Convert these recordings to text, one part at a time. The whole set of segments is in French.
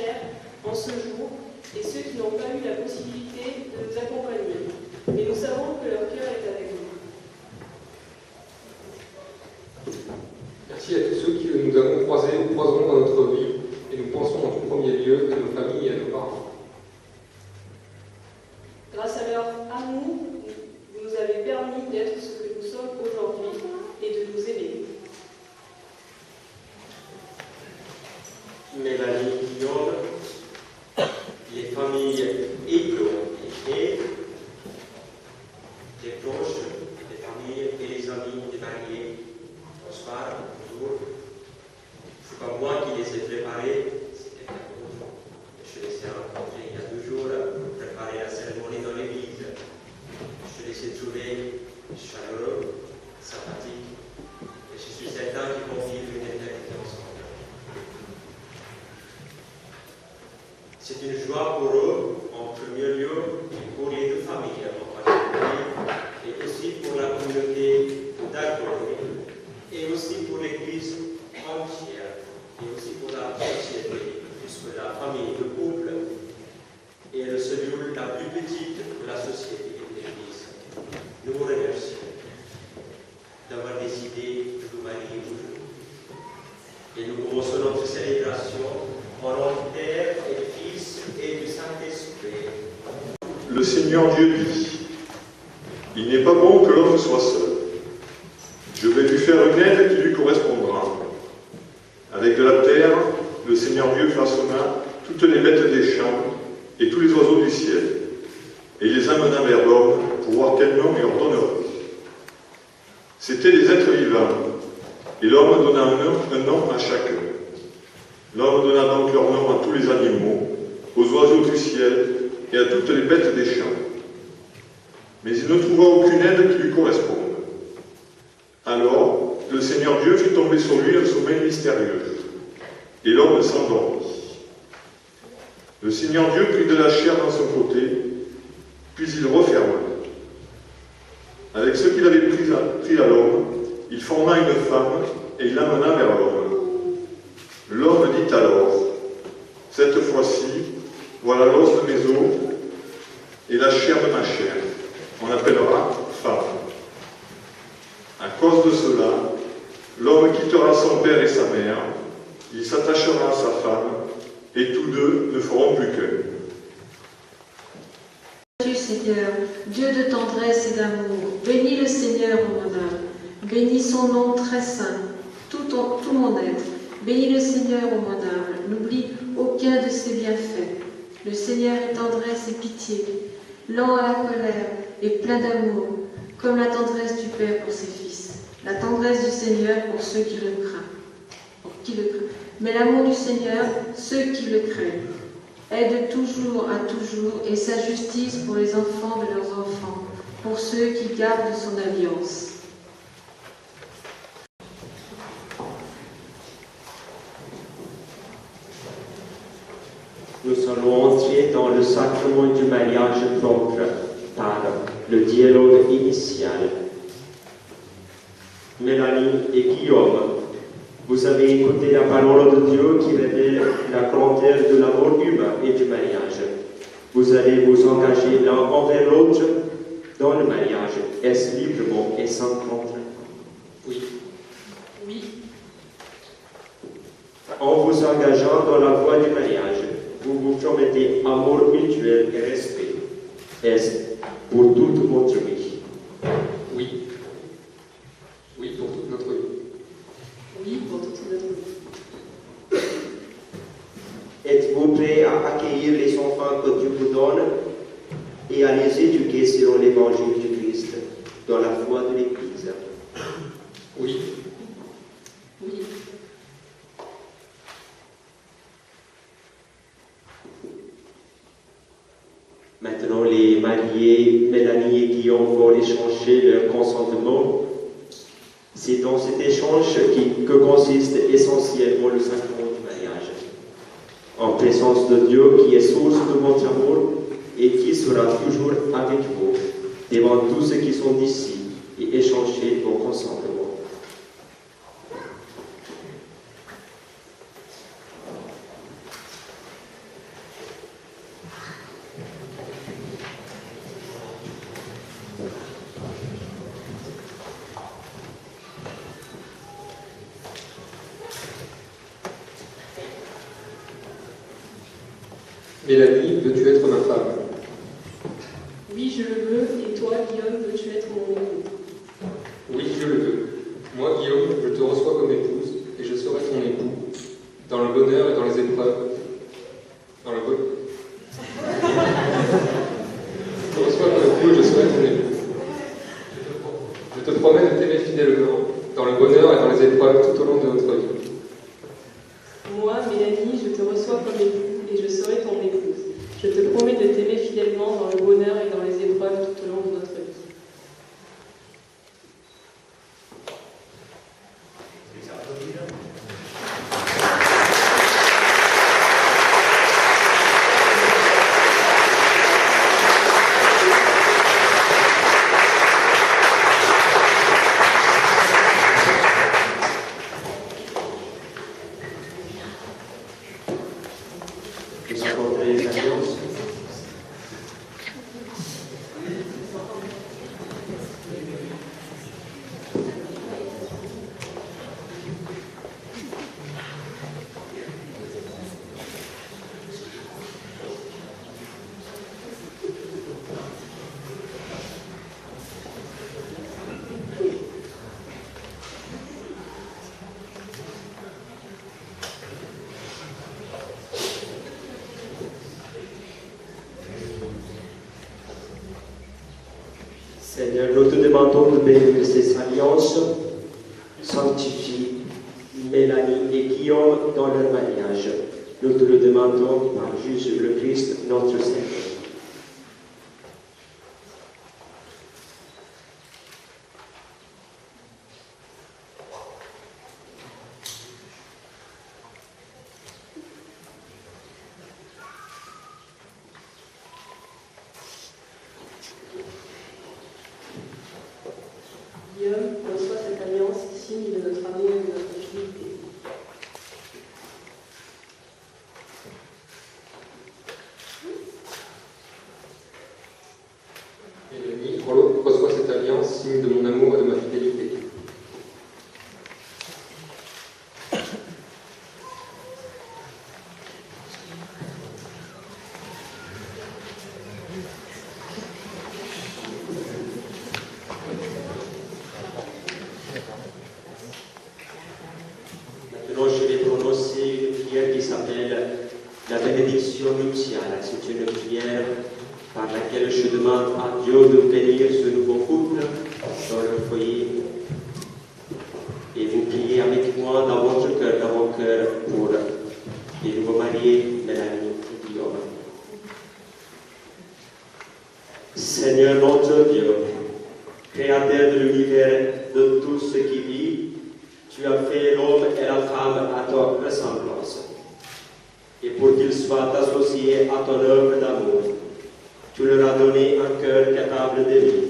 chair en ce jour et ceux qui n'ont pas eu la possibilité de nous accompagner. Mais nous savons que leur cœur est avec nous. Merci à tous ceux que nous avons croisés ou croiserons dans notre vie, et nous pensons en tout premier lieu à nos familles et à nos parents. Grâce à leur amour, vous nous avez permis d'être ce que nous sommes aujourd'hui et de nous aimer. Mélanie, Guillaume, les familles Hébron et Eve, les proches, les familles et les amis des mariés. Bonsoir, bonjour. C'est pas moi qui les ai préparés, c'est quelqu'un d'autre. Je les ai rencontrés il y a 2 jours pour préparer la cérémonie dans l'église. Je les ai trouvés chaleureux, sympathiques, et je suis certain qu'ils vont vivre une éternité ensemble. C'est une joie pour eux, en premier lieu, et pour les 2 familles en particulier, et aussi pour la communauté d'Argonne, et aussi pour l'Église entière, et aussi pour la société, puisque la famille, le couple, est le cellule la plus petite de la société de l'Église. Nous vous remercions d'avoir décidé de vous marier aujourd'hui. Et nous commençons notre célébration au nom du Père et du Fils et du Saint-Esprit. Le Seigneur Dieu dit, « Il n'est pas bon que l'homme soit seul. Je vais lui faire une aide qui lui correspondra. » Avec de la terre, le Seigneur Dieu façonna toutes les bêtes des champs et tous les oiseaux du ciel, et les amena vers l'homme pour voir quel nom il leur donnerait. C'étaient des êtres vivants, et l'homme donna un nom à chacun. L'homme donna donc leur nom à tous les animaux, aux oiseaux du ciel et à toutes les bêtes des champs. Mais il ne trouva aucune aide qui lui corresponde. Alors, le Seigneur Dieu fit tomber sur lui un sommeil mystérieux, et l'homme s'endormit. Le Seigneur Dieu prit de la chair dans son côté, puis il referma. Avec ce qu'il avait pris à l'homme, il forma une femme et il l'amena vers l'homme. L'homme dit alors, « Cette fois-ci, voilà l'os de mes os et la chair de ma chair. On l'appellera femme. » À cause de cela, l'homme quittera son père et sa mère, il s'attachera à sa femme, et tous deux ne feront plus qu'un. Dieu Seigneur, Dieu de tendresse et d'amour, bénis le Seigneur en mon âme, bénis son nom très saint, tout mon être, bénis le Seigneur en mon âme, n'oublie aucun de ses bienfaits. Le Seigneur est tendresse et pitié, lent à la colère et plein d'amour, comme la tendresse du Père pour ses fils, la tendresse du Seigneur pour ceux qui le craignent. Mais l'amour du Seigneur, ceux qui le craignent, aide toujours à toujours, et sa justice pour les enfants de leurs enfants, pour ceux qui gardent son alliance. Nous allons entrer dans le sacrement du mariage propre par le dialogue initial. Mélanie et Guillaume, vous avez écouté la parole de Dieu qui révèle la grandeur de l'amour humain et du mariage. Vous allez vous engager l'un envers l'autre dans le mariage. Est-ce librement et sans contrainte? Oui. Oui. En vous engageant dans la voie du mariage, vous vous promettez amour mutuel et respect. Est-ce pour toute votre vie? Oui. Oui, pour toute notre vie. Oui, pour toute notre vie. Êtes-vous prêt à accueillir les enfants que Dieu vous donne et à les éduquer selon l'évangile du Christ dans la foi de l'Église? Oui. Oui. Maintenant, les mariés, Mélanie et Guillaume, vont échanger leur consentement. C'est dans cet échange que consiste essentiellement le sacrement du mariage. En présence de Dieu qui est source de votre amour et qui sera toujours avec vous, devant tous ceux qui sont ici, et échanger vos consentements. Mélanie, veux-tu être ma femme? Oui, je le veux, et toi, Guillaume, veux-tu être mon époux? Oui, je le veux. Moi, Guillaume, je te reçois comme épouse, et je serai ton époux, dans le bonheur et dans les épreuves. Dans le bonheur. Je te reçois mon époux et je serai ton époux. Je te promets de t'aimer fidèlement, dans le bonheur et dans les épreuves tout au long de notre vie. Moi, Mélanie, je te reçois comme époux, et je serai ton épouse. Je te promets de t'aimer fidèlement dans le bonheur et dans les épreuves tout au long de notre vie. Seigneur, nous te demandons de bénir ces alliances, sanctifie Mélanie et Guillaume dans leur mariage. Nous te le demandons par Jésus le Christ, notre Seigneur. Guillaume, reçois cette alliance, signe de notre amour et de notre fidélité. Mélanie, reçois cette alliance, signe de mon amour et de ma fidélité. Maintenant, je vais prononcer une prière qui s'appelle la bénédiction nuptiale. C'est une prière par laquelle je demande à Dieu de bénir ce nouveau couple dans leur foyer. Et vous priez avec moi dans votre cœur, dans mon cœur, pour les nouveaux mariés, Mélanie et Guillaume. Seigneur notre Dieu, Créateur de l'univers, de tout ce qui vit, tu as fait l'homme et la femme à ta ressemblance. Et pour qu'ils soient associés à ton œuvre d'amour, tu leur as donné un cœur capable de vie.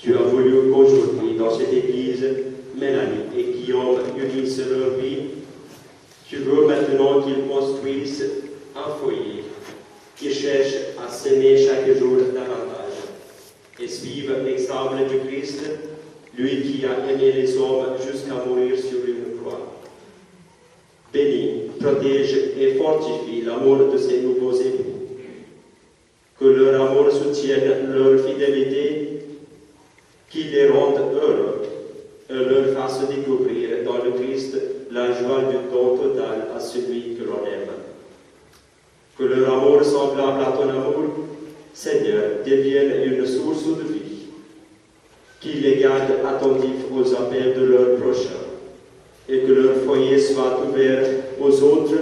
Tu as voulu qu'aujourd'hui, dans cette église, Mélanie et Guillaume unissent leur vie. Tu veux maintenant qu'ils construisent un foyer, qu'ils cherchent à s'aimer chaque jour davantage et suivent l'exemple du Christ, lui qui a aimé les hommes jusqu'à mourir sur une croix. Bénis, protège et fortifie l'amour de ces nouveaux époux. Que leur amour soutienne leur fidélité, qu'il les rende heureux et leur fasse découvrir dans le Christ la joie du don total à celui que l'on aime. Que leur amour semblable à ton amour, Seigneur, devienne une source de vie. Qu'ils les gardent attentifs aux appels de leurs prochains et que leur foyer soit ouvert aux autres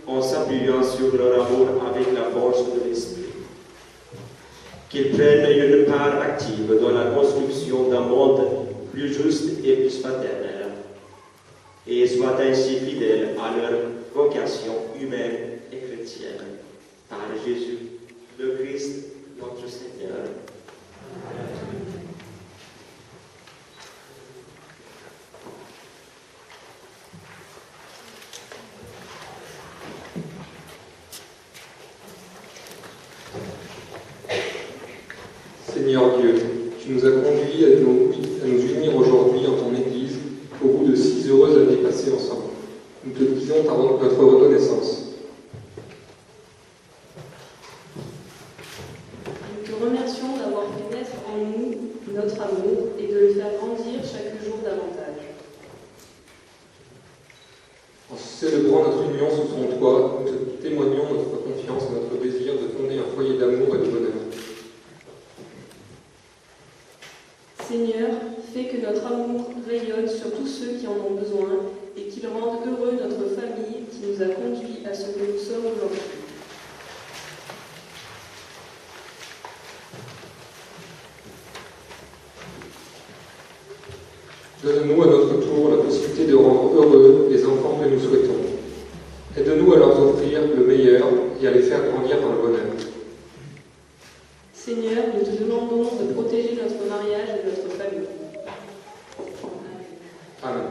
en s'appuyant sur leur amour avec la force de l'Esprit. Qu'ils prennent une part active dans la construction d'un monde plus juste et plus fraternel et soient ainsi fidèles à leur vocation humaine et chrétienne. Par Jésus, le Christ, notre Seigneur. Seigneur Dieu, tu nous as conduits à nous unir aujourd'hui en ton Église au bout de 6 heureuses années passées ensemble. Nous te disons notre reconnaissance. réunion sous son toit, nous te témoignons notre confiance et notre désir de fonder un foyer d'amour et de bonheur. Seigneur, fais que notre amour rayonne sur tous ceux qui en ont besoin et qu'il rende heureux notre famille qui nous a conduits à ce que nous sommes aujourd'hui. Donne-nous à notre tour la possibilité de rendre heureux les enfants que nous souhaitons. Aide-nous à leur offrir le meilleur et à les faire grandir dans le bonheur. Seigneur, nous te demandons de protéger notre mariage et notre famille. Amen.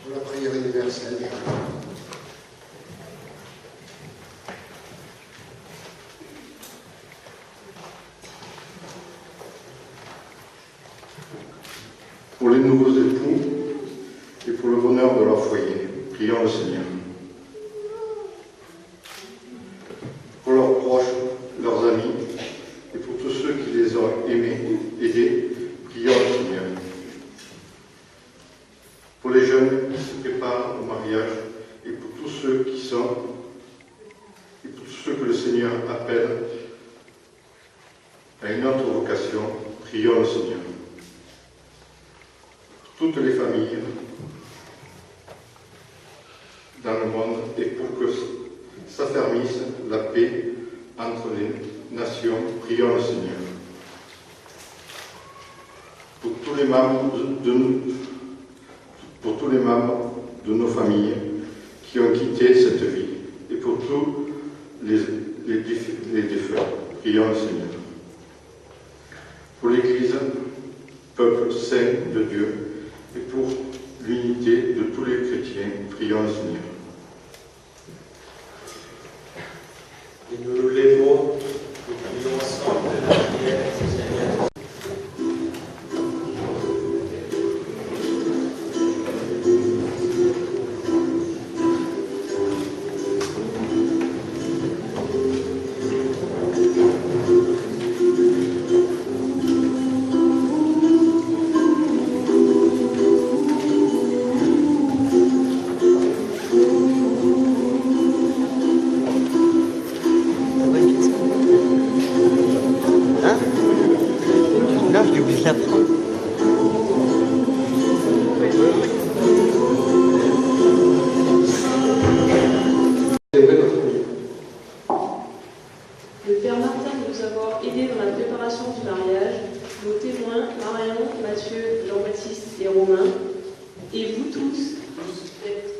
Pour la prière universelle. Pour les nouveaux époux et pour le bonheur de leur foyer, prions le Seigneur. Pour leurs proches, leurs amis et pour tous ceux qui les ont aimés, aidés, prions le Seigneur. Pour les jeunes qui se préparent au mariage et pour tous ceux qui sont et pour tous ceux que le Seigneur appelle à une autre vocation, prions le Seigneur. Pour toutes les familles dans le monde et pour que s'affermisse la paix entre les nations, prions le Seigneur. Pour tous les membres de nos familles qui ont quitté cette vie et pour tous les défunts, prions le Seigneur. Pour l'Église, peuple saint de Dieu, et pour l'unité de tous les chrétiens, prions le Seigneur. Et nous nous lèvons, nous prions ensemble la prière du Seigneur. Le Père Martin de nous avoir aidés dans la préparation du mariage, nos témoins Marion, Mathieu, Jean-Baptiste et Romain, et vous tous, êtes